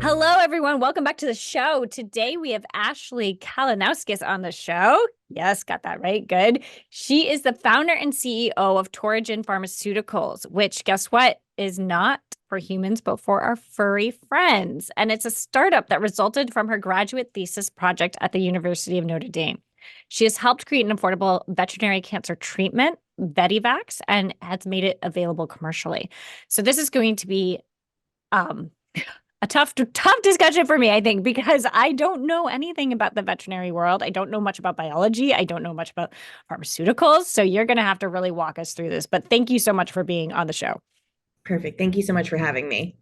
Hello, everyone. Welcome back to the show. Today we have Ashley Kalinauskas on the show. Yes, got that right. Good. She is the founder and CEO of Torigen Pharmaceuticals, which, guess what, is not for humans, but for our furry friends. And it's a startup that resulted from her graduate thesis project at the University of Notre Dame. She has helped create an affordable veterinary cancer treatment, VetiVax, and has made it available commercially. So this is going to be a tough discussion for me, I think, because I don't know anything about the veterinary world. I don't know much about biology. I don't know much about pharmaceuticals. So you're going to have to really walk us through this. But thank you so much for being on the show. Perfect. Thank you so much for having me.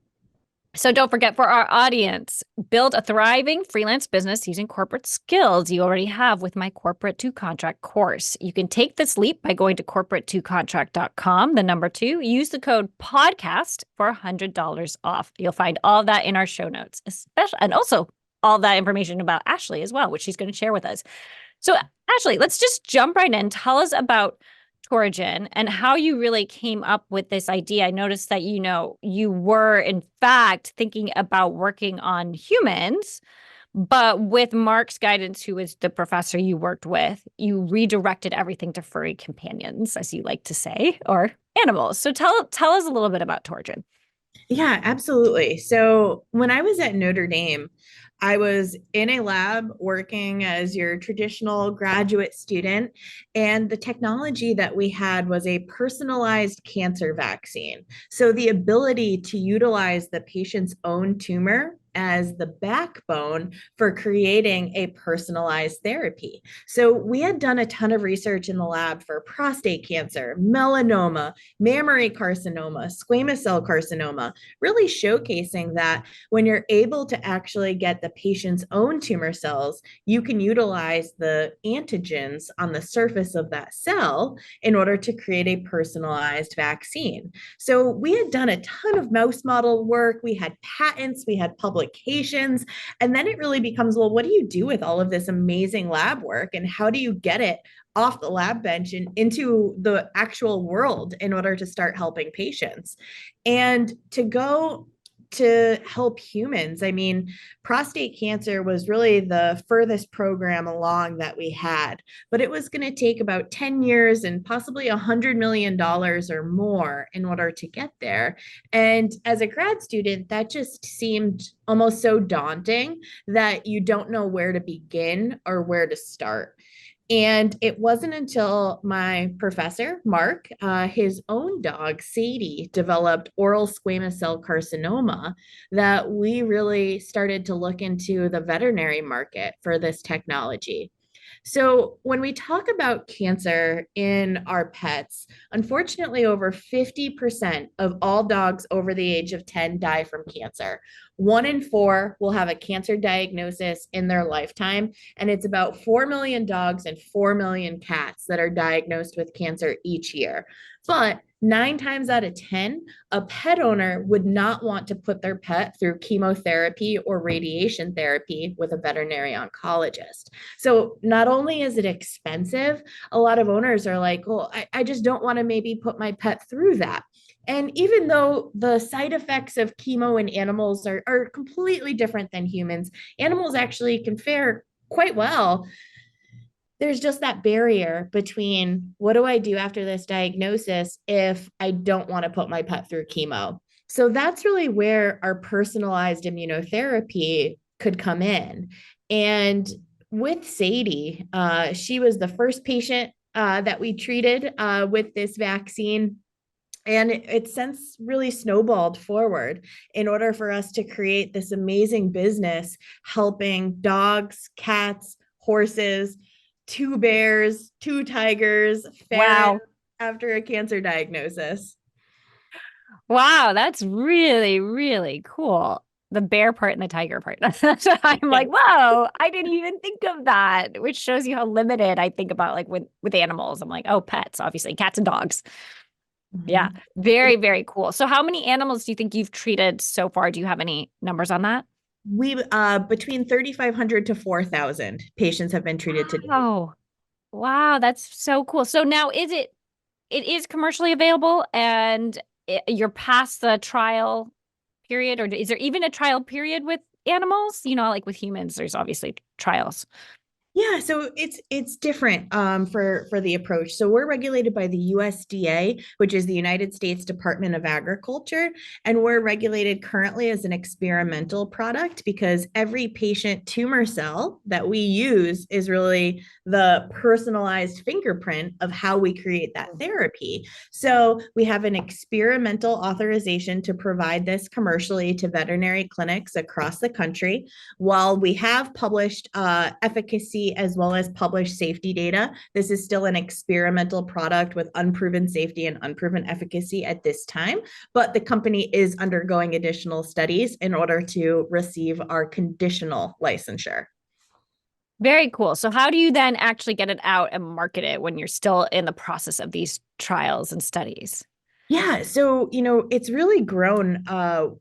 So don't forget, for our audience, build a thriving freelance business using corporate skills you already have with my Corporate to Contract course. You can take this leap by going to corporate2contract.com, the number 2. Use the code podcast for $100 off. You'll find all that in our show notes, especially, and also all that information about Ashley as well, which she's going to share with us. So Ashley, let's just jump right in. Tell us about Torigen and how you really came up with this idea. I noticed that, you were in fact thinking about working on humans, but with Mark's guidance, who was the professor you worked with, you redirected everything to furry companions, as you like to say, or animals. So tell us a little bit about Torigen. Yeah, absolutely. So when I was at Notre Dame, I was in a lab working as your traditional graduate student, and the technology that we had was a personalized cancer vaccine. So the ability to utilize the patient's own tumor as the backbone for creating a personalized therapy. So we had done a ton of research in the lab for prostate cancer, melanoma, mammary carcinoma, squamous cell carcinoma, really showcasing that when you're able to actually get the patient's own tumor cells, you can utilize the antigens on the surface of that cell in order to create a personalized vaccine. So we had done a ton of mouse model work. We had patents, we had publications, and then it really becomes, well, what do you do with all of this amazing lab work, and how do you get it off the lab bench and into the actual world in order to start helping patients? And to go to help humans, I mean, prostate cancer was really the furthest program along that we had, but it was going to take about 10 years and possibly $100 million or more in order to get there. And as a grad student, that just seemed almost so daunting that you don't know where to begin or where to start. And it wasn't until my professor, Mark, his own dog, Sadie, developed oral squamous cell carcinoma, that we really started to look into the veterinary market for this technology. So, when we talk about cancer in our pets, unfortunately, over 50% of all dogs over the age of 10 die from cancer. 1 in 4 will have a cancer diagnosis in their lifetime, and it's about 4 million dogs and 4 million cats that are diagnosed with cancer each year. But 9 times out of 10, a pet owner would not want to put their pet through chemotherapy or radiation therapy with a veterinary oncologist. So not only is it expensive, a lot of owners are like, well, I just don't want to maybe put my pet through that. And even though the side effects of chemo in animals are completely different than humans, animals actually can fare quite well. There's just that barrier between what do I do after this diagnosis if I don't want to put my pet through chemo. So that's really where our personalized immunotherapy could come in. And with Sadie, she was the first patient that we treated with this vaccine. And it since really snowballed forward in order for us to create this amazing business helping dogs, cats, horses, 2 bears, 2 tigers fare after a cancer diagnosis. Wow, that's really, really cool. The bear part and the tiger part. That's what I'm like, whoa, I didn't even think of that, which shows you how limited I think about like with animals. I'm like, oh, pets, obviously, cats and dogs. Yeah, very, very cool. So how many animals do you think you've treated so far? Do you have any numbers on that? We between 3,500 to 4,000 patients have been treated today. Oh, wow, that's so cool. So now it is commercially available and you're past the trial period, or is there even a trial period with animals? Like with humans, there's obviously trials. Yeah, so it's different for the approach. So we're regulated by the USDA, which is the United States Department of Agriculture, and we're regulated currently as an experimental product because every patient tumor cell that we use is really the personalized fingerprint of how we create that therapy. So we have an experimental authorization to provide this commercially to veterinary clinics across the country. While we have published efficacy as well as published safety data, this is still an experimental product with unproven safety and unproven efficacy at this time. But the company is undergoing additional studies in order to receive our conditional licensure. Very cool. So how do you then actually get it out and market it when you're still in the process of these trials and studies? Yeah, so it's really grown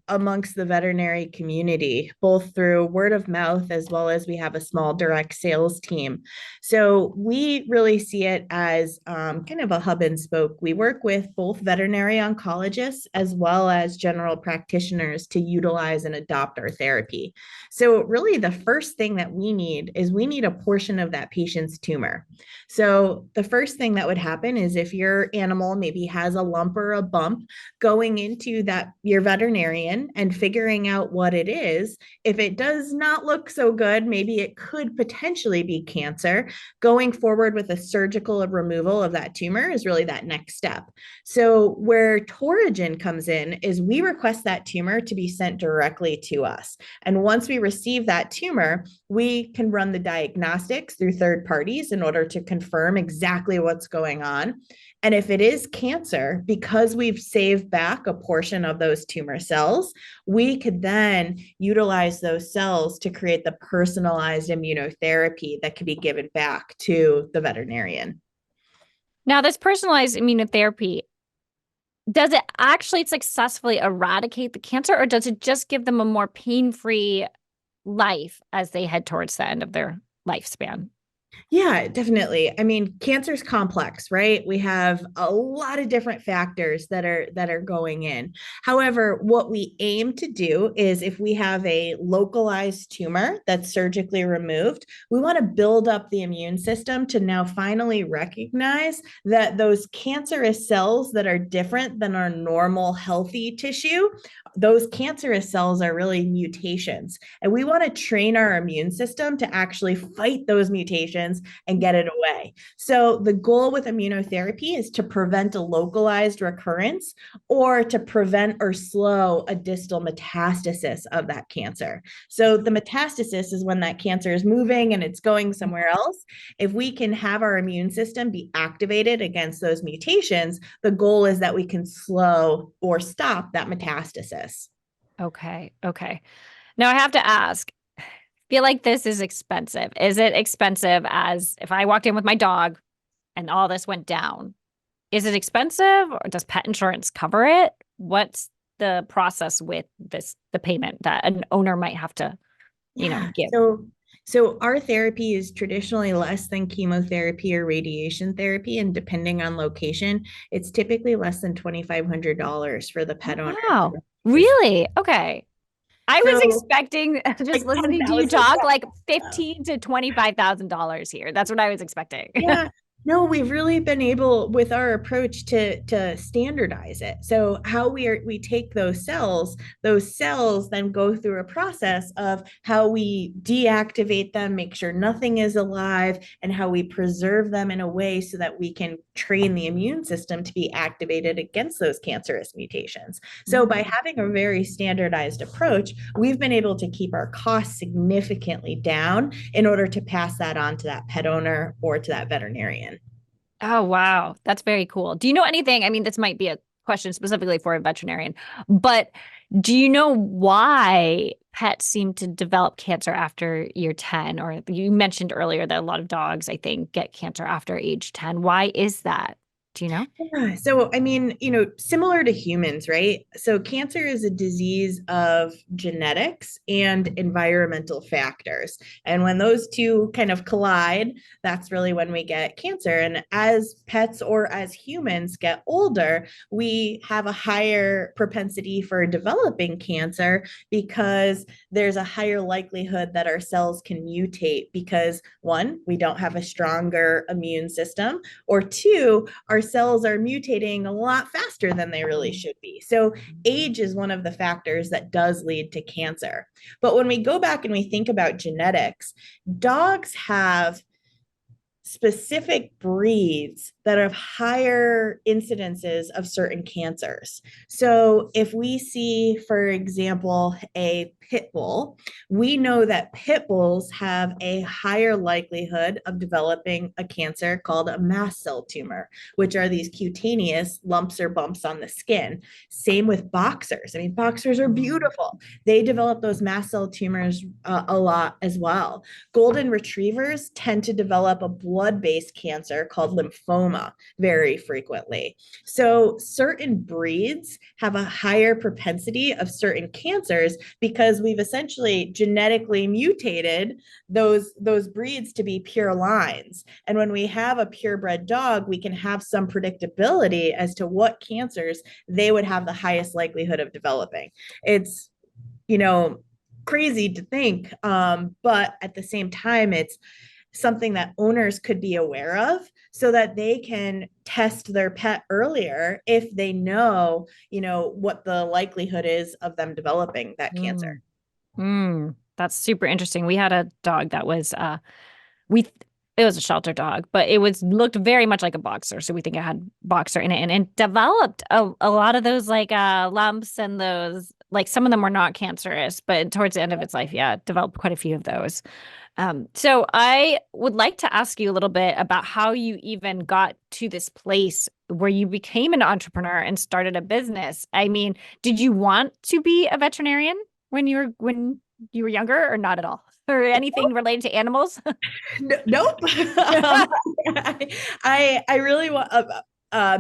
amongst the veterinary community, both through word of mouth as well as we have a small direct sales team. So we really see it as kind of a hub and spoke. We work with both veterinary oncologists as well as general practitioners to utilize and adopt our therapy. So really, the first thing that we need is we need a portion of that patient's tumor. So the first thing that would happen is if your animal maybe has a lump or a bump, going into that your veterinarian and figuring out what it is. If it does not look so good, maybe it could potentially be cancer. Going forward with a surgical removal of that tumor is really that next step. So where Torigen comes in is we request that tumor to be sent directly to us. And once we receive that tumor, we can run the diagnostics through third parties in order to confirm exactly what's going on. And if it is cancer, because we've saved back a portion of those tumor cells, we could then utilize those cells to create the personalized immunotherapy that could be given back to the veterinarian. Now, this personalized immunotherapy, does it actually successfully eradicate the cancer, or does it just give them a more pain-free life as they head towards the end of their lifespan? Yeah, definitely. I mean, cancer is complex, right? We have a lot of different factors that are going in. However, what we aim to do is if we have a localized tumor that's surgically removed, we want to build up the immune system to now finally recognize that those cancerous cells that are different than our normal healthy tissue, those cancerous cells are really mutations. And we want to train our immune system to actually fight those mutations and get it away. So the goal with immunotherapy is to prevent a localized recurrence or to prevent or slow a distal metastasis of that cancer. So the metastasis is when that cancer is moving and it's going somewhere else. If we can have our immune system be activated against those mutations, the goal is that we can slow or stop that metastasis. Okay. Okay. Now I have to ask, feel like this is expensive. Is it expensive as if I walked in with my dog and all this went down? Is it expensive or does pet insurance cover it? What's the process with the payment that an owner might have to, Yeah. give? So our therapy is traditionally less than chemotherapy or radiation therapy, and depending on location, it's typically less than $2,500 for the pet owner. Wow. Really? Okay. I was So expecting, just like listening to you 10,000. talk, like 15 to $25,000 here. That's what I was expecting. Yeah. No, we've really been able with our approach to standardize it. So how we take those cells then go through a process of how we deactivate them, make sure nothing is alive, and how we preserve them in a way so that we can train the immune system to be activated against those cancerous mutations. So by having a very standardized approach, we've been able to keep our costs significantly down in order to pass that on to that pet owner or to that veterinarian. Oh, wow. That's very cool. Do you know anything? I mean, this might be a question specifically for a veterinarian, but do you know why pets seem to develop cancer after year 10? Or you mentioned earlier that a lot of dogs, I think, get cancer after age 10. Why is that? Do you know? Yeah. So, I mean, similar to humans, right? So, cancer is a disease of genetics and environmental factors. And when those two kind of collide, that's really when we get cancer. And as pets or as humans get older, we have a higher propensity for developing cancer because there's a higher likelihood that our cells can mutate because one, we don't have a stronger immune system, or two, our cells are mutating a lot faster than they really should be. So, age is one of the factors that does lead to cancer. But when we go back and we think about genetics, dogs have specific breeds that have higher incidences of certain cancers. So, if we see, for example, a pit bull, we know that pit bulls have a higher likelihood of developing a cancer called a mast cell tumor, which are these cutaneous lumps or bumps on the skin. Same with boxers. I mean, boxers are beautiful. They develop those mast cell tumors a lot as well. Golden retrievers tend to develop a blood-based cancer called lymphoma very frequently. So certain breeds have a higher propensity of certain cancers because we've essentially genetically mutated those breeds to be pure lines. And when we have a purebred dog, we can have some predictability as to what cancers they would have the highest likelihood of developing. It's, you know, crazy to think. But at the same time, it's something that owners could be aware of so that they can test their pet earlier if they know, what the likelihood is of them developing that cancer. Mm. That's super interesting. We had a dog that was we it was a shelter dog, but it was looked very much like a boxer. So we think it had boxer in it and developed a lot of those like lumps and those like some of them were not cancerous, but towards the end of its life, yeah, it developed quite a few of those. So I would like to ask you a little bit about how you even got to this place where you became an entrepreneur and started a business. I mean, did you want to be a veterinarian when you were younger or not at all? Or anything related to animals? Nope. I really want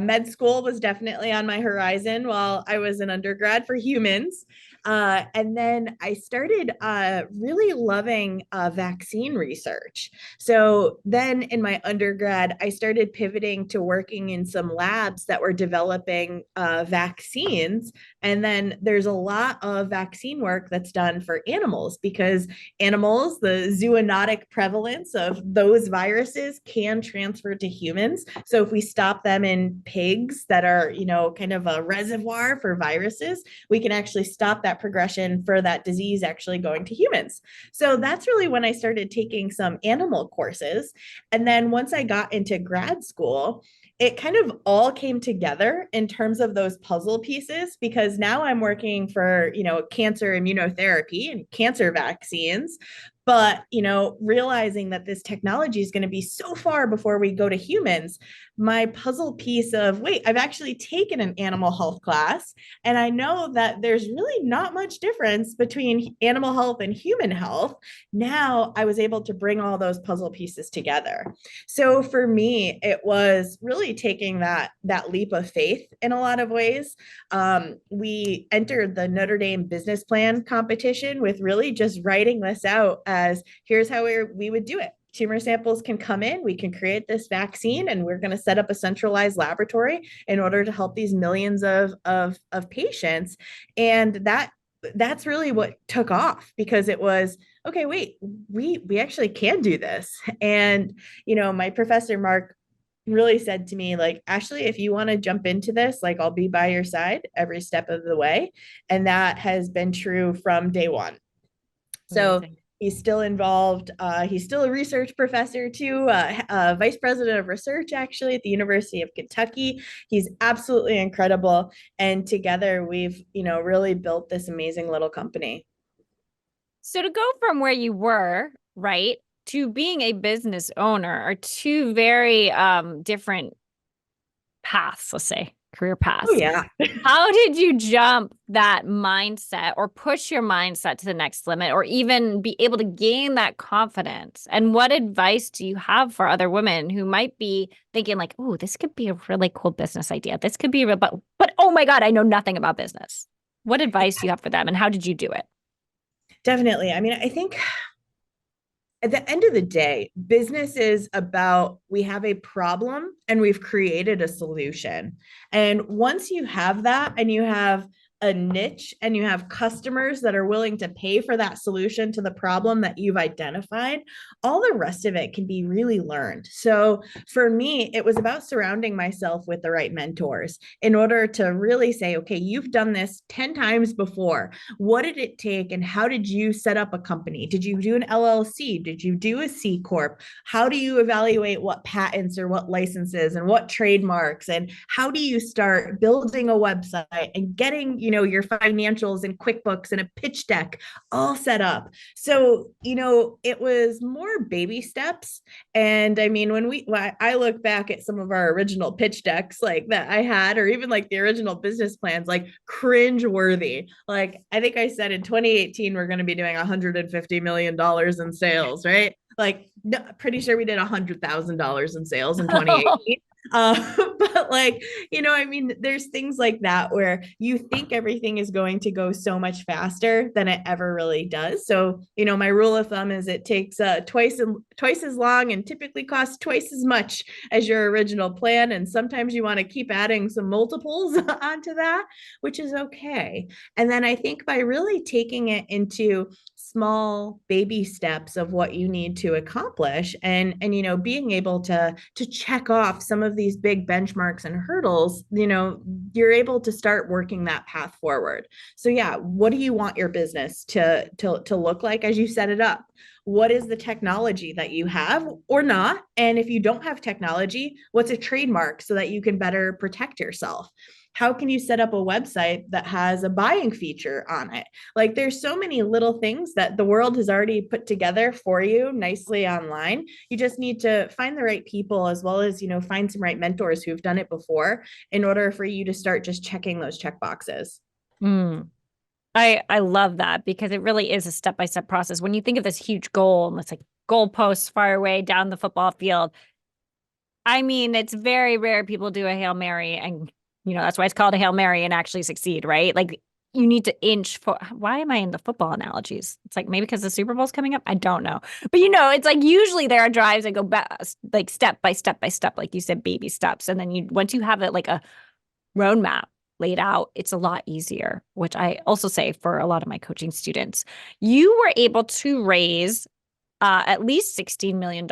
med school was definitely on my horizon while I was an undergrad for humans. And then I started really loving vaccine research. So then in my undergrad, I started pivoting to working in some labs that were developing vaccines. And then there's a lot of vaccine work that's done for animals because animals, the zoonotic prevalence of those viruses can transfer to humans. So if we stop them in pigs that are, kind of a reservoir for viruses, we can actually stop that progression for that disease actually going to humans. So that's really when I started taking some animal courses. And then once I got into grad school, it kind of all came together in terms of those puzzle pieces because now I'm working for, cancer immunotherapy and cancer vaccines. But, realizing that this technology is going to be so far before we go to humans, my puzzle piece of, wait, I've actually taken an animal health class and I know that there's really not much difference between animal health and human health. Now I was able to bring all those puzzle pieces together. So for me, it was really taking that leap of faith in a lot of ways. We entered the Notre Dame business plan competition with really just writing this out as here's how we would do it. Tumor samples can come in, we can create this vaccine, and we're going to set up a centralized laboratory in order to help these millions of patients. And that's really what took off because it was okay, wait, we actually can do this. And my professor Mark really said to me, like, Ashley, if you want to jump into this, like, I'll be by your side every step of the way. And that has been true from day one. So Amazing. he's still involved. He's still a research professor too, vice president of research actually at the University of Kentucky. He's absolutely incredible. And together we've, really built this amazing little company. So to go from where you were, right, to being a business owner are two very different paths, let's say. career Oh paths. yeah. How did you jump that mindset or push your mindset to the next limit or even be able to gain that confidence? And what advice do you have for other women who might be thinking like, oh, this could be a really cool business idea. This could be real, but oh my God, I know nothing about business. What advice do you have for them and how did you do it? Definitely. I mean, I think at the end of the day, business is about we have a problem and we've created a solution. And once you have that and you have a niche and you have customers that are willing to pay for that solution to the problem that you've identified, all the rest of it can be really learned. So for me, it was about surrounding myself with the right mentors in order to really say, okay, you've done this 10 times before. What did it take and how did you set up a company? Did you do an LLC? Did you do a C Corp? How do you evaluate what patents or what licenses and what trademarks? And how do you start building a website and getting, your financials and QuickBooks and a pitch deck all set up? So, it was more baby steps. And I mean, when I look back at some of our original pitch decks like that I had, or even like the original business plans, like cringe worthy. Like I think I said in 2018, we're going to be doing $150 million in sales, right? Like, no, pretty sure we did $100,000 in sales in 2018. But like, I mean, there's things like that where you think everything is going to go so much faster than it ever really does. So, my rule of thumb is it takes twice as long and typically costs twice as much as your original plan. And sometimes you want to keep adding some multiples onto that, which is okay. And then I think by really taking it into small baby steps of what you need to accomplish and being able to check off some of these big benchmarks and hurdles, you're able to start working that path forward. So yeah, what do you want your business to look like as you set it up? What is the technology that you have or not? And if you don't have technology, what's a trademark so that you can better protect yourself? How can you set up a website that has a buying feature on it? Like there's so many little things that the world has already put together for you nicely online. You just need to find the right people as well as, find some right mentors who've done it before in order for you to start just checking those check boxes. Mm. I love that because it really is a step-by-step process. When you think of this huge goal and it's like goalposts far away down the football field, I mean, it's very rare people do a Hail Mary and, that's why it's called a Hail Mary and actually succeed, right? Like you need to inch for, why am I in the football analogies? It's like maybe because the Super Bowl's coming up. I don't know. But, it's like usually there are drives that go like step by step by step, like you said, baby steps. And then once you have it like a roadmap laid out, it's a lot easier, which I also say for a lot of my coaching students. You were able to raise at least $16 million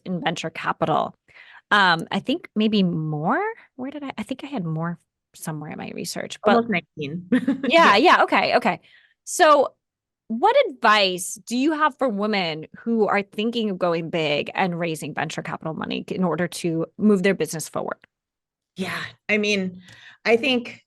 in venture capital. I think maybe more. Where did I think I had more somewhere in my research, but Almost 19. yeah, yeah. Okay. Okay. So what advice do you have for women who are thinking of going big and raising venture capital money in order to move their business forward? Yeah. I mean, I think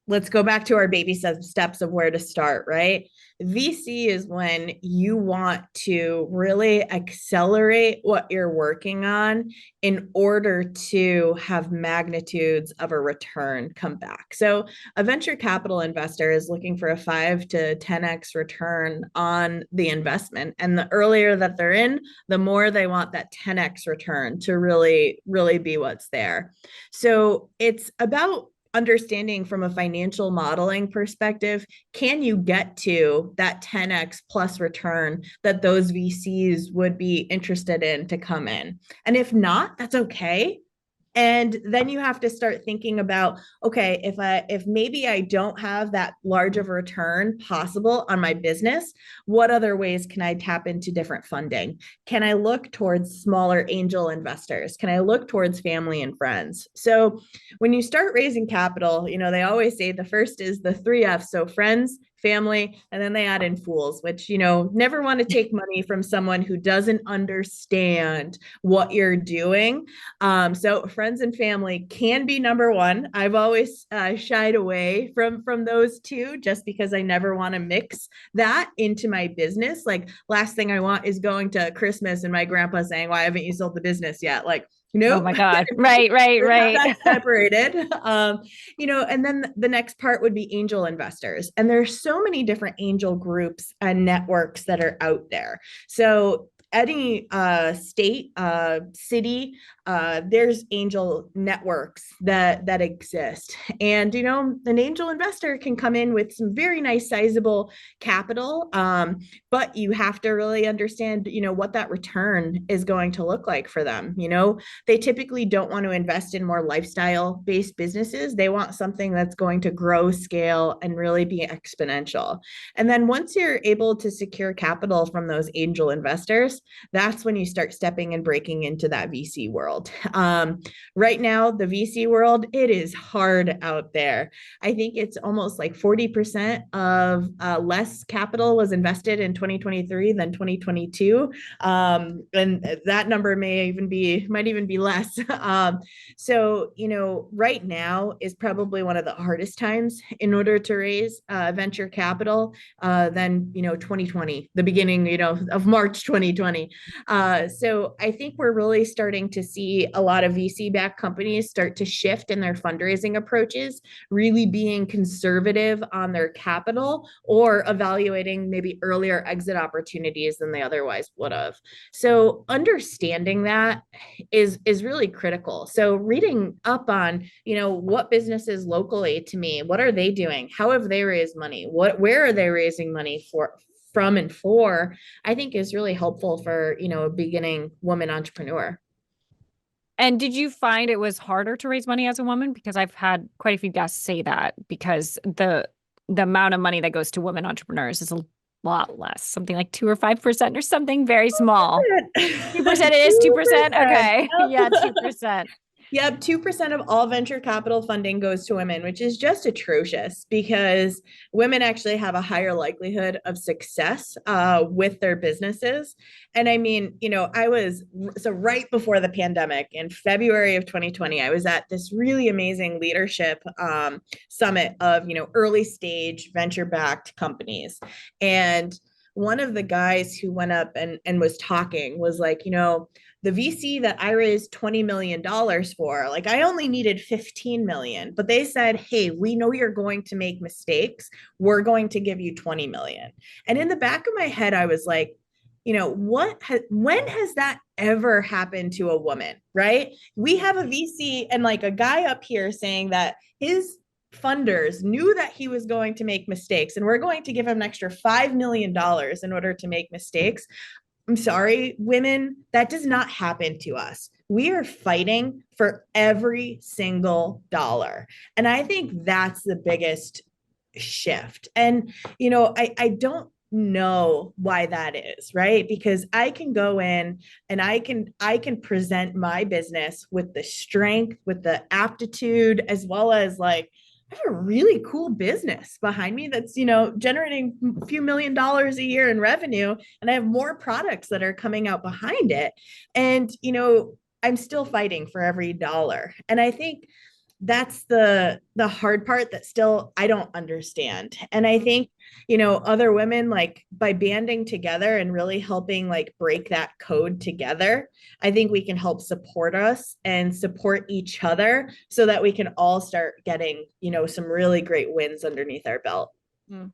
let's go back to our baby steps of where to start, right? VC is when you want to really accelerate what you're working on in order to have magnitudes of a return come back. So a venture capital investor is looking for a 5 to 10x return on the investment. And the earlier that they're in, the more they want that 10x return to really, really be what's there. So it's about understanding from a financial modeling perspective, can you get to that 10x plus return that those VCs would be interested in to come in? And if not, that's okay. And then you have to start thinking about, okay, if maybe I don't have that large of a return possible on my business, what other ways can I tap into different funding? Can I look towards smaller angel investors? Can I look towards family and friends? So when you start raising capital, they always say the first is the 3 F's. So friends, family, and then they add in fools, which, never want to take money from someone who doesn't understand what you're doing. So friends and family can be number one. I've always shied away from those two just because I never want to mix that into my business. Like last thing I want is going to Christmas and my grandpa saying, why haven't you sold the business yet? Like Oh Nope. my God. Right, right, We're not right. that separated. And then the next part would be angel investors. And there's so many different angel groups and networks that are out there. So any state, city, there's angel networks that exist. And an angel investor can come in with some very nice sizable capital, but you have to really understand what that return is going to look like for them. They typically don't want to invest in more lifestyle based businesses. They want something that's going to grow, scale, and really be exponential. And then once you're able to secure capital from those angel investors, that's when you start stepping and breaking into that VC world. Right now, the VC world, it is hard out there. I think it's almost like 40% of less capital was invested in 2023 than 2022. And that number might even be less. So, right now is probably one of the hardest times in order to raise venture capital than, 2020, the beginning, of March 2020. So I think we're really starting to see a lot of VC-backed companies start to shift in their fundraising approaches, really being conservative on their capital or evaluating maybe earlier exit opportunities than they otherwise would have. So understanding that is really critical. So reading up on, what businesses locally to me, what are they doing? How have they raised money? Where are they raising money from and for, I think is really helpful for, a beginning woman entrepreneur. And did you find it was harder to raise money as a woman? Because I've had quite a few guests say that because the amount of money that goes to women entrepreneurs is a lot less, something like 2 or 5% or something very small. 2% it is 2%. 2%. Okay. Yeah, 2%. Yep, 2% of all venture capital funding goes to women, which is just atrocious because women actually have a higher likelihood of success with their businesses. And I mean, so right before the pandemic in February of 2020, I was at this really amazing leadership summit of, early stage venture backed companies. And one of the guys who went up and was talking was like, the VC that I raised $20 million for, like I only needed 15 million, but they said, hey, we know you're going to make mistakes. We're going to give you 20 million. And in the back of my head, I was like, when has that ever happened to a woman, right? We have a VC and like a guy up here saying that his funders knew that he was going to make mistakes and we're going to give him an extra $5 million in order to make mistakes. I'm sorry, women, that does not happen to us. We are fighting for every single dollar. And I think that's the biggest shift. And, I don't know why that is, right? Because I can go in and I can present my business with the strength, with the aptitude, as well as like I have a really cool business behind me that's, generating a few $1,000,000 a year in revenue. And I have more products that are coming out behind it. And, I'm still fighting for every dollar. And I think that's the hard part that still I don't understand. And I think, other women like by banding together and really helping like break that code together, I think we can help support us and support each other so that we can all start getting, some really great wins underneath our belt. Mm.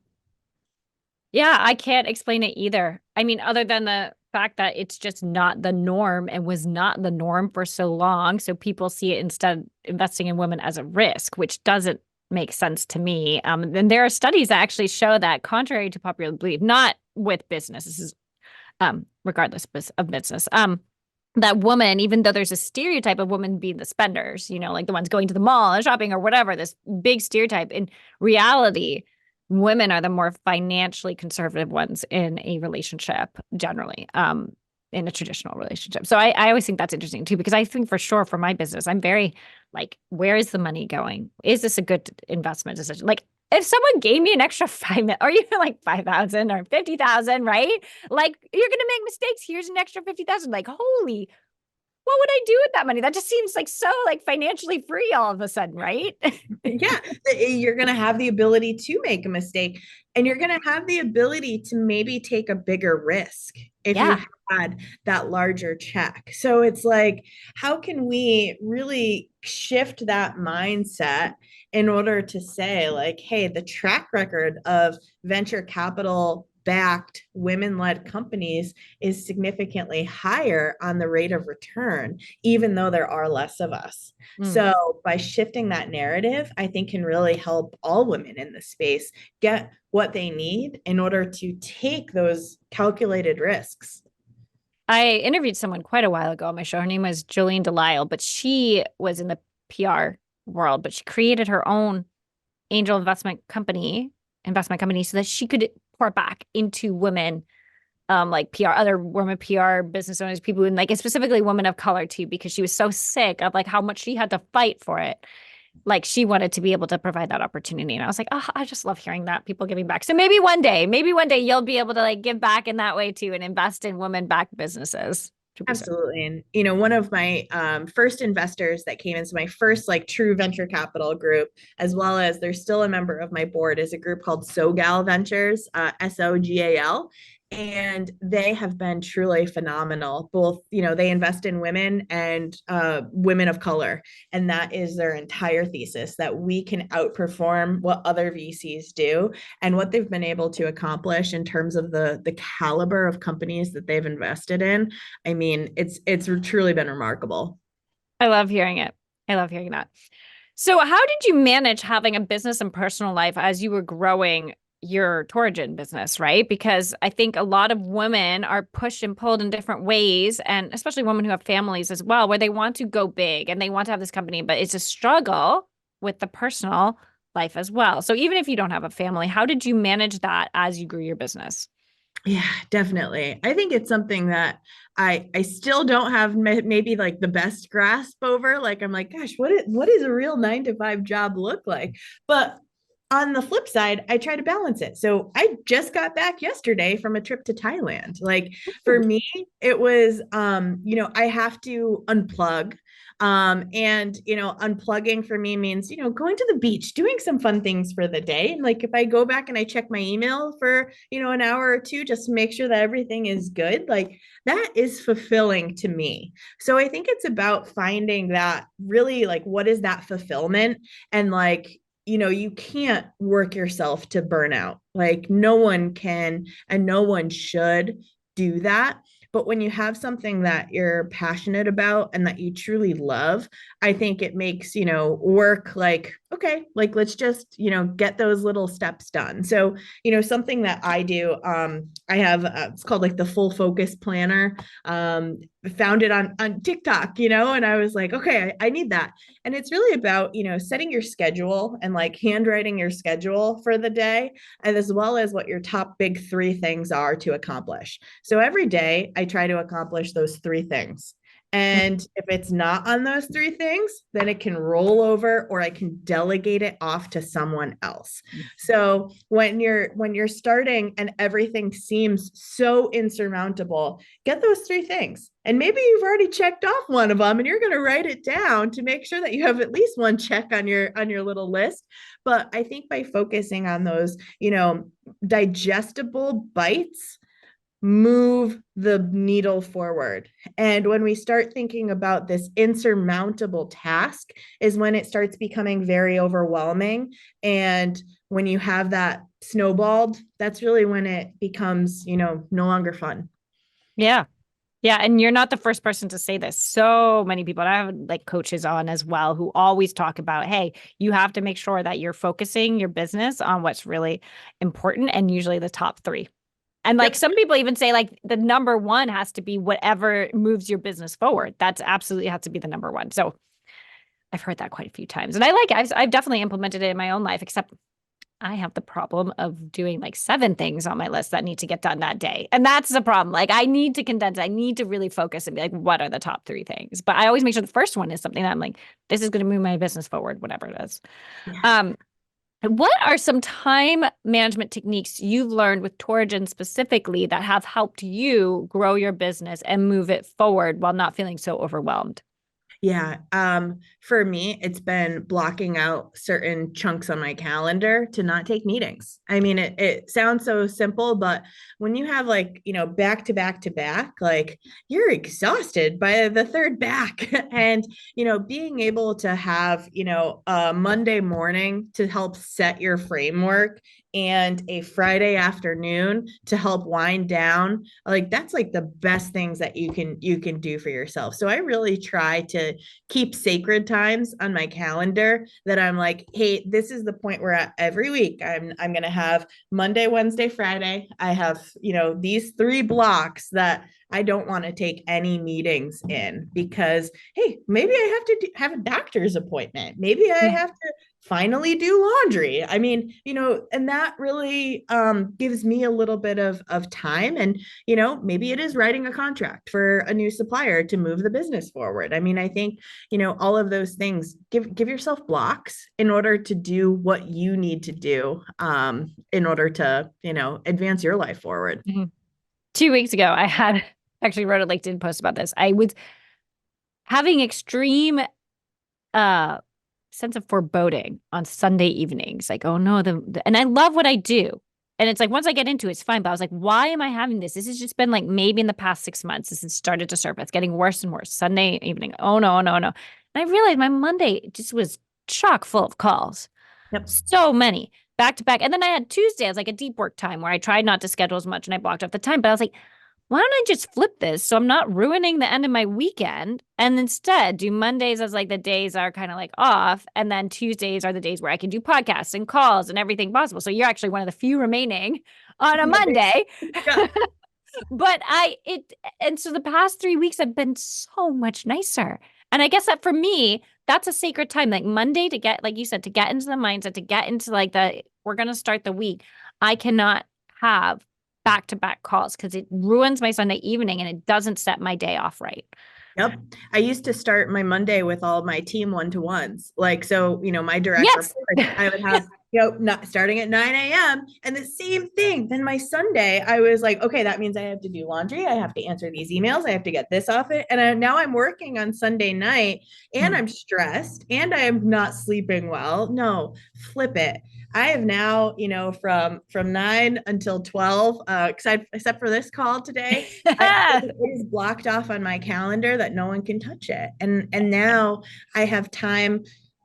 Yeah, I can't explain it either. I mean, other than the fact that it's just not the norm and was not the norm for so long. So people see it instead investing in women as a risk, which doesn't make sense to me. And there are studies that actually show that contrary to popular belief, not with business, this is regardless of business, that woman, even though there's a stereotype of women being the spenders, like the ones going to the mall and shopping or whatever, this big stereotype, in reality, women are the more financially conservative ones in a relationship generally, in a traditional relationship. So I always think that's interesting too, because I think for sure for my business, I'm very like, where is the money going? Is this a good investment decision? Like if someone gave me an extra 5 or even like 5,000 or 50,000, right? Like you're going to make mistakes. Here's an extra 50,000. Like, holy, what would I do with that money? That just seems like so like financially free all of a sudden, right? Yeah, you're going to have the ability to make a mistake, and you're going to have the ability to maybe take a bigger risk if you Yeah. had that larger check. So it's like, how can we really shift that mindset in order to say, like, hey, the track record of venture capital backed women led companies is significantly higher on the rate of return, even though there are less of us. Mm. So by shifting that narrative, I think can really help all women in the space get what they need in order to take those calculated risks. I interviewed someone quite a while ago on my show. Her name was Jolene Delisle, but she was in the PR world, but she created her own angel investment company so that she could pour back into women, like PR, other women PR business owners, people and like specifically women of color too, because she was so sick of like how much she had to fight for it. Like she wanted to be able to provide that opportunity. And I was like, oh, I just love hearing that people giving back. So maybe one day you'll be able to like give back in that way too and invest in women-backed businesses. Absolutely. And, you know, one of my first investors that came into my first like true venture capital group, as well as they're still a member of my board, is a group called SOGAL Ventures, SOGAL. And they have been truly phenomenal. Both, you know, they invest in women and women of color. And that is their entire thesis, that we can outperform what other VCs do and what they've been able to accomplish in terms of the caliber of companies that they've invested in. I mean, it's truly been remarkable. I love hearing it. I love hearing that. So, how did you manage having a business and personal life as you were growing your Torigen business, right? Because I think a lot of women are pushed and pulled in different ways, and especially women who have families as well, where they want to go big and they want to have this company, but it's a struggle with the personal life as well. So, even if you don't have a family, how did you manage that as you grew your business? Yeah, definitely. I think it's something that I still don't have maybe like the best grasp over. Like I'm like, gosh, what is a real 9 to 5 job look like? But on the flip side, I try to balance it. So I just got back yesterday from a trip to Thailand. Like for Ooh. me, it was you know, I have to unplug. And you know, unplugging for me means, you know, going to the beach, doing some fun things for the day. And like if I go back and I check my email for, you know, an hour or two just to make sure that everything is good, like that is fulfilling to me. So I think it's about finding that really like what is that fulfillment, and like, you know, you can't work yourself to burnout. Like no one can and no one should do that. But when you have something that you're passionate about and that you truly love, I think it makes, you know, work like, okay, like let's just, you know, get those little steps done. So, you know, something that I do, I have, it's called like the full focus planner. Found it on TikTok, you know, and I was like, okay, I need that. And it's really about, you know, setting your schedule and like handwriting your schedule for the day, and as well as what your top big 3 things are to accomplish. So every day I try to accomplish those 3 things. And if it's not on those 3 things, then it can roll over or I can delegate it off to someone else. So when you're starting and everything seems so insurmountable, get those 3 things. And maybe you've already checked off one of them and you're going to write it down to make sure that you have at least one check on your little list. But I think by focusing on those, you know, digestible bites, move the needle forward. And when we start thinking about this insurmountable task is when it starts becoming very overwhelming. And when you have that snowballed, that's really when it becomes, you know, no longer fun. Yeah. Yeah. And you're not the first person to say this. So many people, and I have like coaches on as well who always talk about, hey, you have to make sure that you're focusing your business on what's really important and usually the top 3. And like Yep. some people even say like the number 1 has to be whatever moves your business forward. That's absolutely has to be the number 1. So I've heard that quite a few times. And I like it. I've definitely implemented it in my own life, except I have the problem of doing like 7 things on my list that need to get done that day. And that's the problem. Like I need to condense, I need to really focus and be like, what are the top 3 things? But I always make sure the first one is something that I'm like, this is going to move my business forward, whatever it is. Yeah. Um, What are some time management techniques you've learned with Torigen specifically that have helped you grow your business and move it forward while not feeling so overwhelmed? Yeah. For me, it's been blocking out certain chunks on my calendar to not take meetings. I mean, it sounds so simple, but when you have like, back to back to back, like you're exhausted by the third back. And, being able to have, a Monday morning to help set your framework and a Friday afternoon to help wind down, like that's like the best things that you can do for yourself. So I really try to keep sacred times on my calendar that I'm like, hey, this is the point where every week I'm going to have Monday, Wednesday, Friday. I have, these 3 blocks that I don't want to take any meetings in because, hey, maybe I have to have a doctor's appointment. Maybe I Yeah. have to finally do laundry. I mean, and that really gives me a little bit of time. And, maybe it is writing a contract for a new supplier to move the business forward. I mean, I think, all of those things, give yourself blocks in order to do what you need to do in order to, advance your life forward. Mhm. 2 weeks ago, I had actually wrote a LinkedIn post about this. I was having extreme uh sense of foreboding on Sunday evenings. Like, oh no, and I love what I do. And it's like once I get into it, it's fine. But I was like, why am I having this? This has just been like maybe in the past 6 months, this has started to surface, getting worse and worse. Sunday evening. Oh no, no, no. And I realized my Monday just was chock full of calls. Yep. So many back to back. And then I had Tuesday as like a deep work time where I tried not to schedule as much and I blocked off the time. But I was like, why don't I just flip this so I'm not ruining the end of my weekend and instead do Mondays as like the days are kind of like off. And then Tuesdays are the days where I can do podcasts and calls and everything possible. So you're actually one of the few remaining on a Monday. Yeah. But and so the past 3 weeks have been so much nicer. And I guess that for me, that's a sacred time. Like Monday to get, like you said, to get into the mindset, to get into like we're going to start the week. I cannot have back to back calls because it ruins my Sunday evening and it doesn't set my day off right. Yep. I used to start my Monday with all my team one-to-ones. Like, so, my direct Yes. reports, I would have, not starting at 9 a.m. And the same thing. Then my Sunday, I was like, okay, that means I have to do laundry. I have to answer these emails. I have to get this off it. And now I'm working on Sunday night and I'm stressed and I'm not sleeping well. No, flip it. I have now, from 9 until 12, except for this call today, it is blocked off on my calendar that no one can touch it. And now I have time.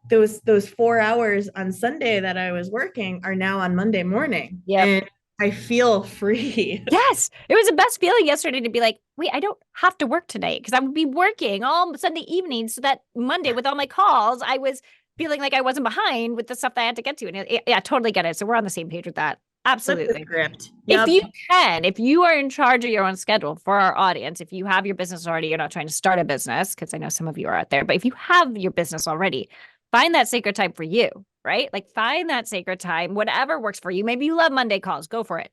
Those 4 hours on Sunday that I was working are now on Monday morning. Yep. And I feel free. Yes. It was the best feeling yesterday to be like, wait, I don't have to work tonight because I would be working all Sunday evening. So that Monday with all my calls, I was feeling like I wasn't behind with the stuff that I had to get to. And yeah, totally get it. So we're on the same page with that. Flip the Absolutely. script. If Yep. you can, if you are in charge of your own schedule for our audience, if you have your business already, you're not trying to start a business, because I know some of you are out there, but if you have your business already, find that sacred time for you, right? Like find that sacred time, whatever works for you. Maybe you love Monday calls, go for it.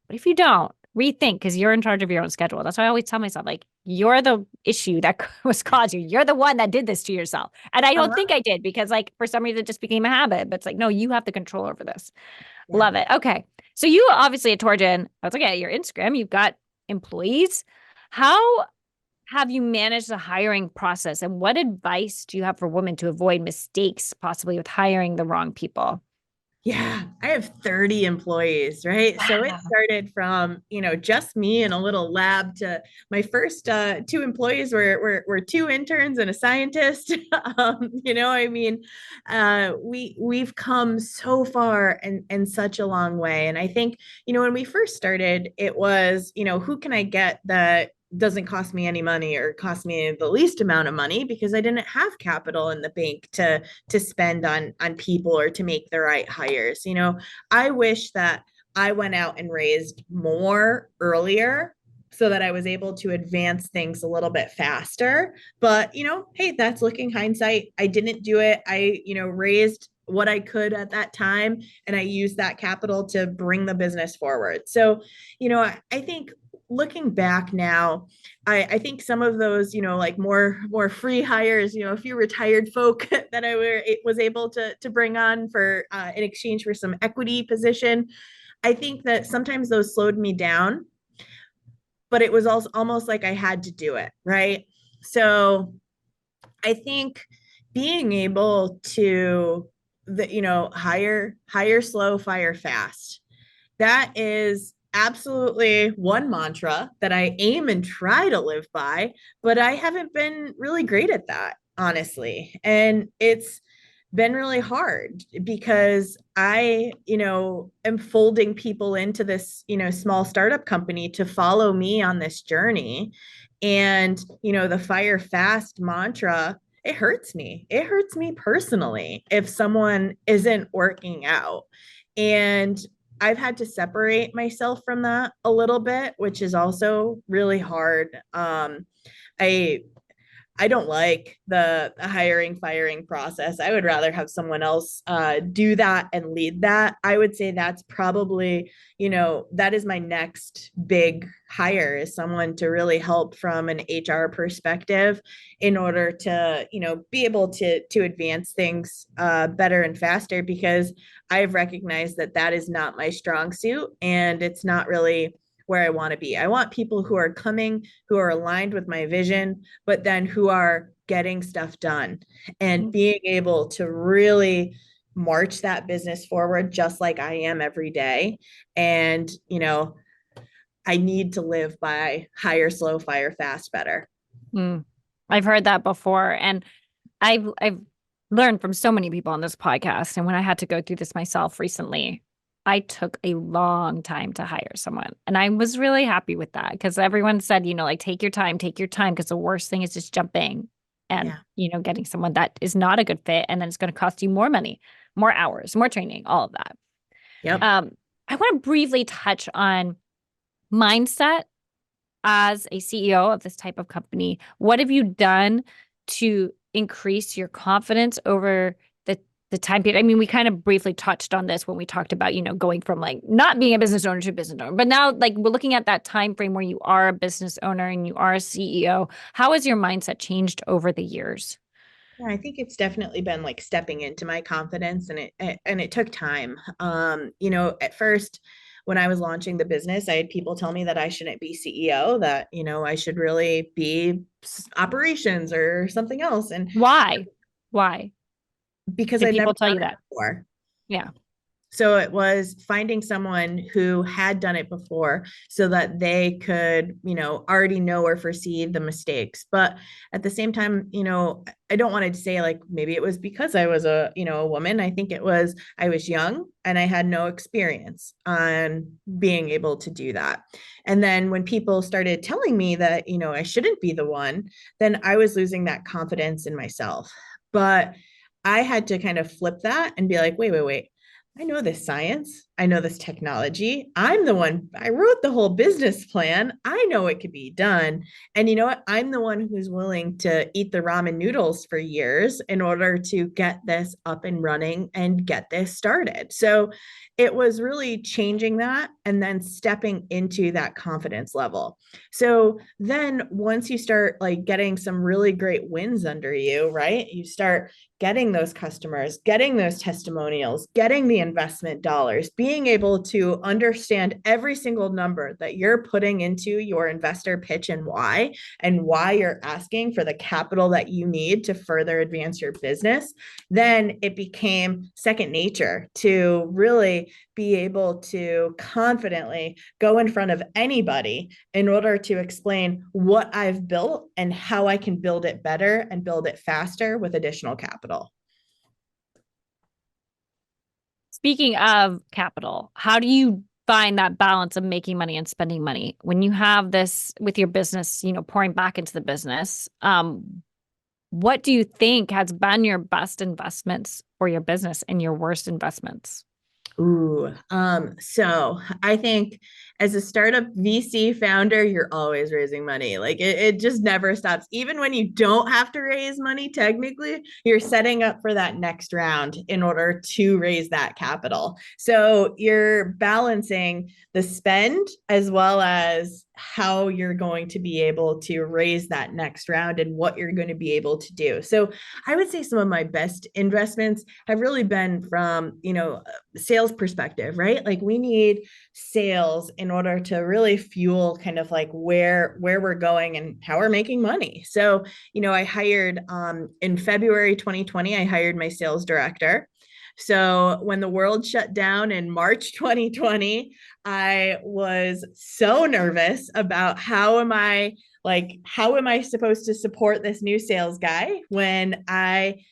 But if you don't, rethink because you're in charge of your own schedule. That's why I always tell myself, like, you're the issue that was caused you. You're the one that did this to yourself. And I don't think I did because, like, for some reason, it just became a habit. But it's like, no, you have the control over this. Yeah. Love it. Okay. So you obviously at Torigen, I was like, at your Instagram, you've got employees. How have you managed the hiring process? And what advice do you have for women to avoid mistakes possibly with hiring the wrong people? Yeah, I have 30 employees, right? So it Wow. started from, just me in a little lab to my first 2 employees were 2 interns and a scientist. I mean, we've come so far and such a long way. And I think, when we first started, it was, who can I get that doesn't cost me any money or cost me the least amount of money because I didn't have capital in the bank to spend on people or to make the right hires. I wish that I went out and raised more earlier so that I was able to advance things a little bit faster. But, hey, that's looking hindsight. I didn't do it. I, raised what I could at that time and I used that capital to bring the business forward. So, I think looking back now, I think some of those, like more free hires, a few retired folk that was able to bring on for in exchange for some equity position. I think that sometimes those slowed me down, but it was also almost like I had to do it, right? So I think being able to hire slow, fire fast. That is absolutely one mantra that I aim and try to live by, but I haven't been really great at that, honestly. And it's been really hard because am folding people into this, small startup company to follow me on this journey. And, the fire fast mantra, it hurts me. It hurts me personally if someone isn't working out. And I've had to separate myself from that a little bit, which is also really hard. I I don't like the hiring firing process. I would rather have someone else do that and lead that. I would say that's probably, that is my next big hire, is someone to really help from an HR perspective in order to, be able to advance things better and faster, because I've recognized that that is not my strong suit, and it's not really where I want to be. I want people who are coming, who are aligned with my vision, but then who are getting stuff done and being able to really march that business forward just like I am every day. And, I need to live by hire slow, fire fast, better. Mm. I've heard that before, and I've learned from so many people on this podcast. And when I had to go through this myself recently, I took a long time to hire someone. And I was really happy with that, because everyone said, like, take your time, because the worst thing is just jumping and, Yeah. Getting someone that is not a good fit. And then it's going to cost you more money, more hours, more training, all of that. Yep. I want to briefly touch on mindset as a CEO of this type of company. What have you done to increase your confidence over the time period? I mean, we kind of briefly touched on this when we talked about, going from like not being a business owner to a business owner. But now, like, we're looking at that time frame where you are a business owner and you are a CEO. How has your mindset changed over the years? Yeah, I think it's definitely been like stepping into my confidence, and it took time. At first when I was launching the business, I had people tell me that I shouldn't be CEO, that, I should really be operations or something else. And Why? Why because did I'd never people tell done you it that? before. Yeah. So it was finding someone who had done it before so that they could, already know or foresee the mistakes. But at the same time, I don't want to say like maybe it was because I was a woman. I think it was I was young and I had no experience on being able to do that. And then when people started telling me that, I shouldn't be the one, then I was losing that confidence in myself. But I had to kind of flip that and be like, wait, wait, wait. I know this science. I know this technology. I'm the one, I wrote the whole business plan. I know it could be done. And you know what? I'm the one who's willing to eat the ramen noodles for years in order to get this up and running and get this started. So it was really changing that and then stepping into that confidence level. So then once you start like getting some really great wins under you, right? You start getting those customers, getting those testimonials, getting the investment dollars, being able to understand every single number that you're putting into your investor pitch and why you're asking for the capital that you need to further advance your business, then it became second nature to really be able to confidently go in front of anybody in order to explain what I've built and how I can build it better and build it faster with additional capital. Speaking of capital, how do you find that balance of making money and spending money when you have this with your business, pouring back into the business? What do you think has been your best investments for your business and your worst investments? So I think as a startup VC founder, you're always raising money. Like it just never stops. Even when you don't have to raise money, technically, you're setting up for that next round in order to raise that capital. So you're balancing the spend as well as how you're going to be able to raise that next round and what you're going to be able to do. So I would say some of my best investments have really been from, sales perspective, right? Like we need sales in order to really fuel kind of like where we're going and how we're making money. So, I hired in February 2020, I hired my sales director. So when the world shut down in March 2020, I was so nervous about how am I supposed to support this new sales guy when I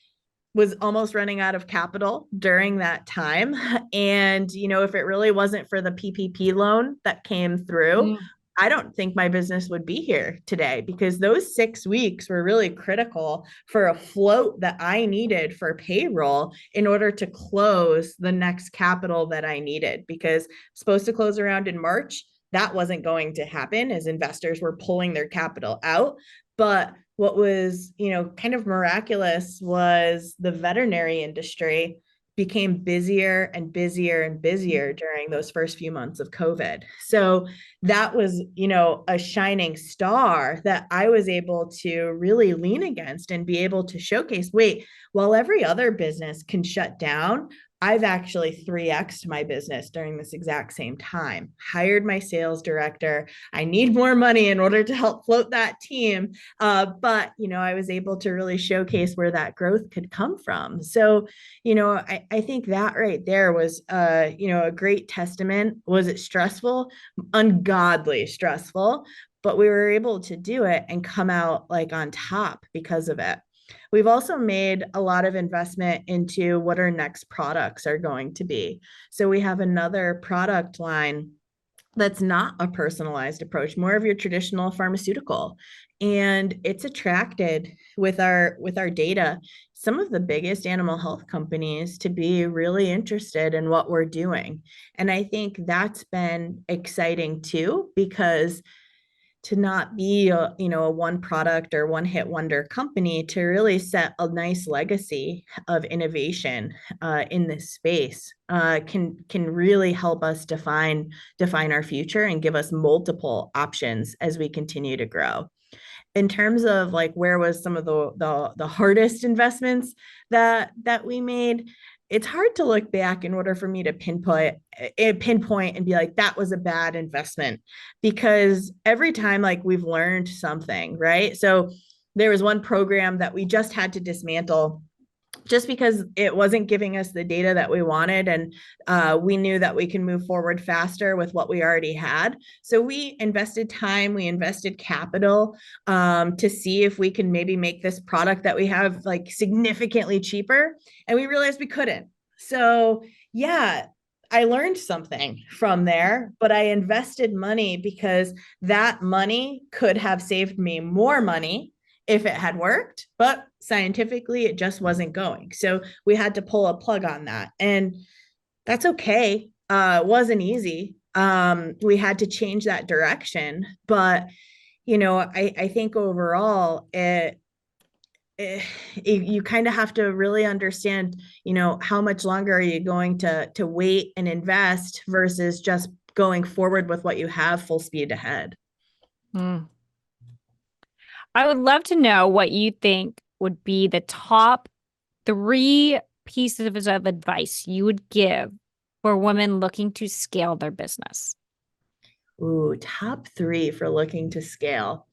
was almost running out of capital during that time. And, if it really wasn't for the PPP loan that came through, Mm. I don't think my business would be here today, because those 6 weeks were really critical for a float that I needed for payroll in order to close the next capital that I needed, because supposed to close around in March. That wasn't going to happen as investors were pulling their capital out. But what was, kind of miraculous was the veterinary industry became busier and busier and busier during those first few months of COVID. So that was, a shining star that I was able to really lean against and be able to showcase, wait, while every other business can shut down, I've actually 3x'd my business during this exact same time. Hired my sales director. I need more money in order to help float that team. But, I was able to really showcase where that growth could come from. So, I think that right there was, a great testament. Was it stressful? Ungodly stressful, but we were able to do it and come out like on top because of it. We've also made a lot of investment into what our next products are going to be. So we have another product line that's not a personalized approach, more of your traditional pharmaceutical. And it's attracted with our data some of the biggest animal health companies to be really interested in what we're doing. And I think that's been exciting too, because to not be a one product or one hit wonder company, to really set a nice legacy of innovation in this space can really help us define our future and give us multiple options as we continue to grow. In terms of like where was some of the hardest investments that we made, it's hard to look back in order for me to pinpoint and be like, that was a bad investment, because every time like we've learned something, right? So there was one program that we just had to dismantle just because it wasn't giving us the data that we wanted. And we knew that we can move forward faster with what we already had. So we invested time, we invested capital to see if we can maybe make this product that we have like significantly cheaper. And we realized we couldn't. So yeah, I learned something from there, but I invested money because that money could have saved me more money if it had worked, but scientifically it just wasn't going. So we had to pull a plug on that. And that's okay. It wasn't easy. We had to change that direction. But, I think overall you kind of have to really understand, how much longer are you going to wait and invest versus just going forward with what you have full speed ahead. Mm. I would love to know what you think would be the top 3 pieces of advice you would give for women looking to scale their business. Ooh, top 3 for looking to scale.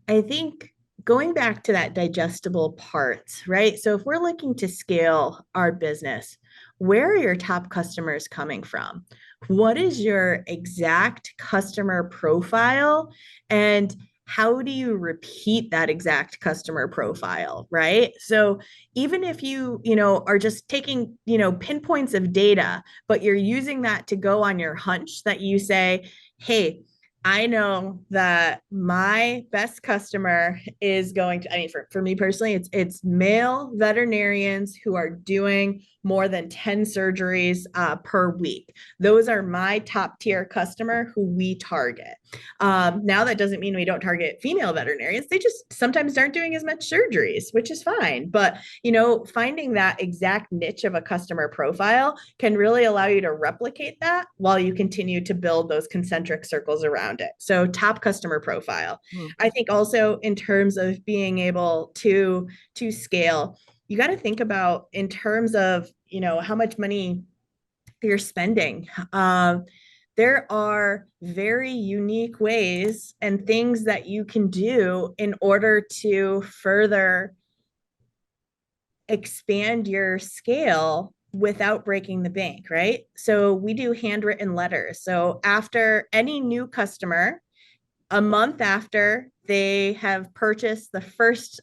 I think going back to that digestible parts, right? So if we're looking to scale our business, where are your top customers coming from? What is your exact customer profile? And how do you repeat that exact customer profile, right? So even if you are just taking, pinpoints of data, but you're using that to go on your hunch that you say, hey, I know that my best customer is going to, I mean, for me personally, it's male veterinarians who are doing more than 10 surgeries per week. Those are my top tier customer who we target. Now that doesn't mean we don't target female veterinarians. They just sometimes aren't doing as much surgeries, which is fine. But, finding that exact niche of a customer profile can really allow you to replicate that while you continue to build those concentric circles around around it. So top customer profile. Mm. I think also in terms of being able to scale, you got to think about in terms of, how much money you're spending. There are very unique ways and things that you can do in order to further expand your scale without breaking the bank, right? So we do handwritten letters. So after any new customer, a month after they have purchased the first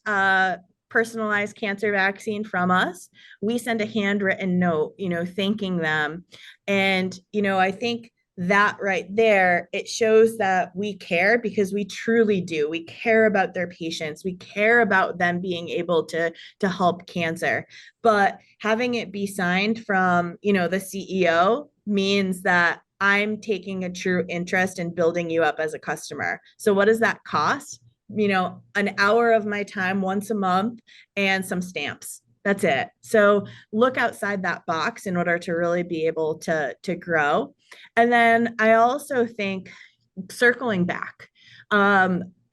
personalized cancer vaccine from us, we send a handwritten note, thanking them. And, I think that right there, it shows that we care because we truly do. We care about their patients. We care about them being able to help cancer. But having it be signed from, the CEO means that I'm taking a true interest in building you up as a customer. So what does that cost? An hour of my time once a month and some stamps. That's it. So look outside that box in order to really be able to grow. And then I also think circling back,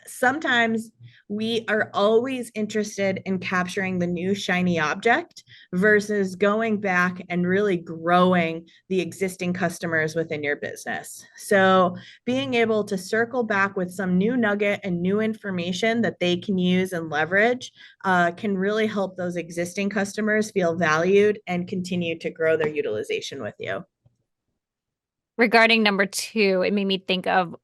sometimes we are always interested in capturing the new shiny object versus going back and really growing the existing customers within your business. So being able to circle back with some new nugget and new information that they can use and leverage can really help those existing customers feel valued and continue to grow their utilization with you. Regarding number two, it made me think of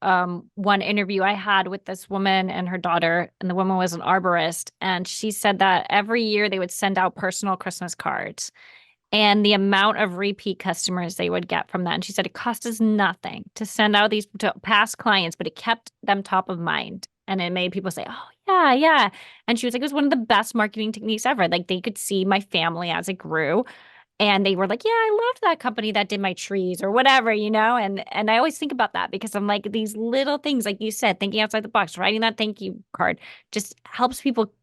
one interview I had with this woman and her daughter, and the woman was an arborist, and she said that every year they would send out personal Christmas cards, and the amount of repeat customers they would get from that. And she said it cost us nothing to send out these to past clients, but it kept them top of mind, and it made people say, "Oh yeah, yeah." And she was like, "It was one of the best marketing techniques ever. Like they could see my family as it grew." And they were like, yeah, I loved that company that did my trees or whatever, And I always think about that because I'm like, these little things, like you said, thinking outside the box, writing that thank you card just helps people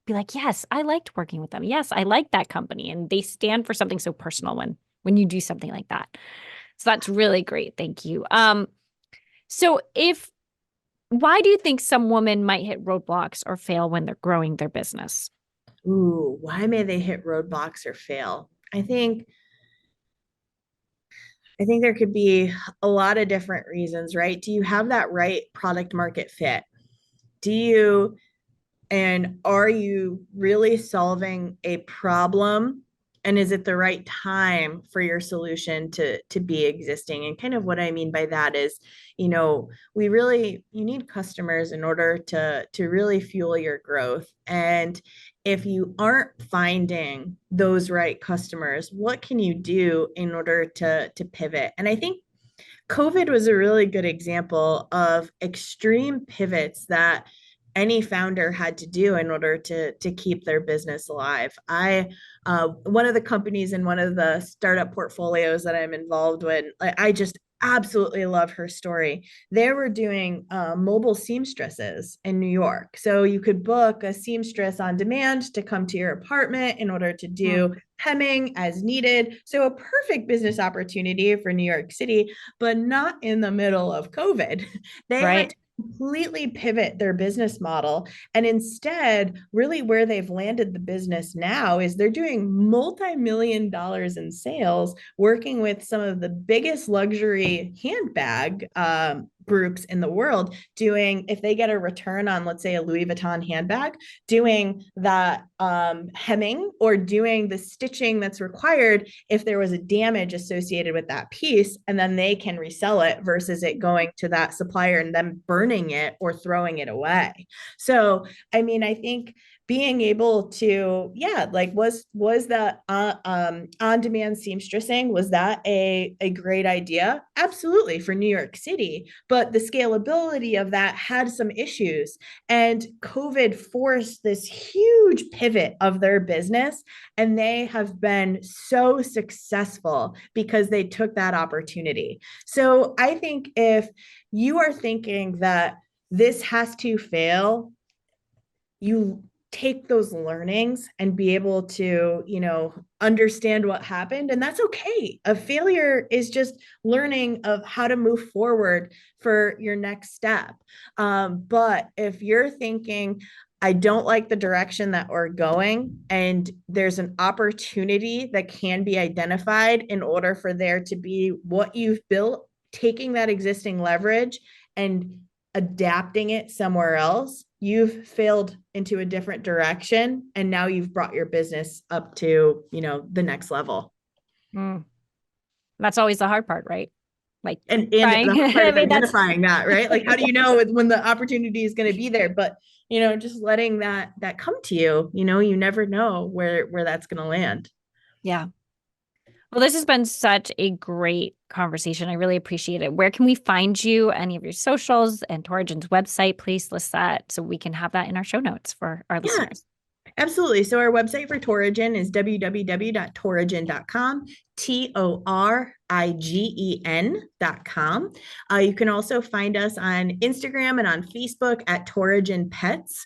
be like, yes, I liked working with them. Yes, I like that company. And they stand for something so personal when you do something like that. So that's really great. Thank you. So why do you think some women might hit roadblocks or fail when they're growing their business? Ooh, why may they hit roadblocks or fail? I think there could be a lot of different reasons, right? Do you have that right product market fit? Do you And are you really solving a problem? And is it the right time for your solution to be existing? And kind of what I mean by that is, you need customers in order to really fuel your growth. And if you aren't finding those right customers, what can you do in order to pivot? And I think COVID was a really good example of extreme pivots that any founder had to do in order to keep their business alive. One of the companies in one of the startup portfolios that I'm involved with, I just absolutely love her story. They were doing mobile seamstresses in New York. So you could book a seamstress on demand to come to your apartment in order to do hemming as needed. So a perfect business opportunity for New York City, but not in the middle of COVID. They had Right. to completely pivot their business model. And instead, really where they've landed the business now is they're doing multi-million dollars in sales, working with some of the biggest luxury handbag groups in the world, doing, if they get a return on, let's say, a Louis Vuitton handbag, doing that hemming or doing the stitching that's required if there was a damage associated with that piece, and then they can resell it versus it going to that supplier and them burning it or throwing it away. So, I think being able to, yeah, like was that on-demand seamstressing, was that a great idea? Absolutely, for New York City, but the scalability of that had some issues, and COVID forced this huge pivot of their business, and they have been so successful because they took that opportunity. So I think if you are thinking that this has to fail, you take those learnings and be able to, understand what happened. And that's okay. A failure is just learning of how to move forward for your next step. But if you're thinking, I don't like the direction that we're going, and there's an opportunity that can be identified in order for there to be what you've built, taking that existing leverage and adapting it somewhere else, you've failed into a different direction. And now you've brought your business up to, the next level. Mm. That's always the hard part, right? Like And trying. the hard part I is mean, that's identifying that, right? Like, how do you know when the opportunity is going to be there? But, just letting that come to you, you never know where that's going to land. yeah. Well, this has been such a great conversation. I really appreciate it. Where can we find you? Any of your socials and Torigen's website? Please list that so we can have that in our show notes for our Yeah, listeners. absolutely. So our website for Torigen is www.torigen.com, TORIGEN.com. You can also find us on Instagram and on Facebook at Torigen Pets.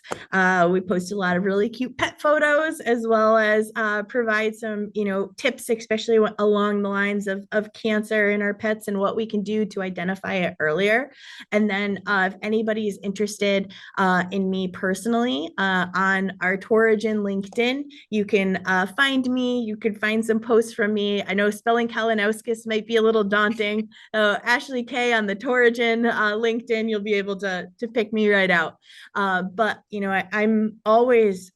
We post a lot of really cute pet photos, as well as provide some, tips, especially along the lines of cancer in our pets and what we can do to identify it earlier. And then if anybody's interested in me personally, on our Torigen LinkedIn, you can find me. You can find some posts from me. I know spelling Kalinauskas might be a little daunting. Ashley K on the Torigen LinkedIn, you'll be able to pick me right out. But I'm always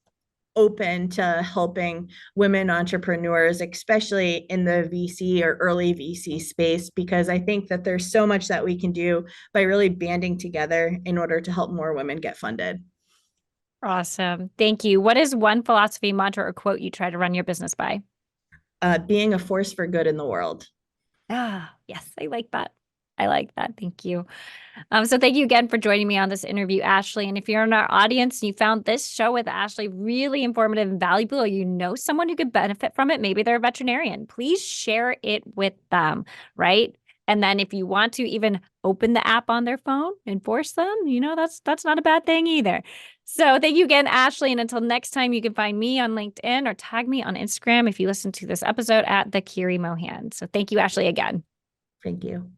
open to helping women entrepreneurs, especially in the VC or early VC space, because I think that there's so much that we can do by really banding together in order to help more women get funded. Awesome. Thank you. What is one philosophy, mantra, or quote you try to run your business by? Being a force for good in the world. Ah, yes, I like that. I like that. Thank you. So thank you again for joining me on this interview, Ashley. And if you're in our audience and you found this show with Ashley really informative and valuable, or you know someone who could benefit from it, maybe they're a veterinarian, please share it with them, right? And then if you want to even open the app on their phone and force them, that's not a bad thing either. So thank you again, Ashley. And until next time, you can find me on LinkedIn or tag me on Instagram if you listen to this episode at the Kiri Mohan. So thank you, Ashley, again. Thank you.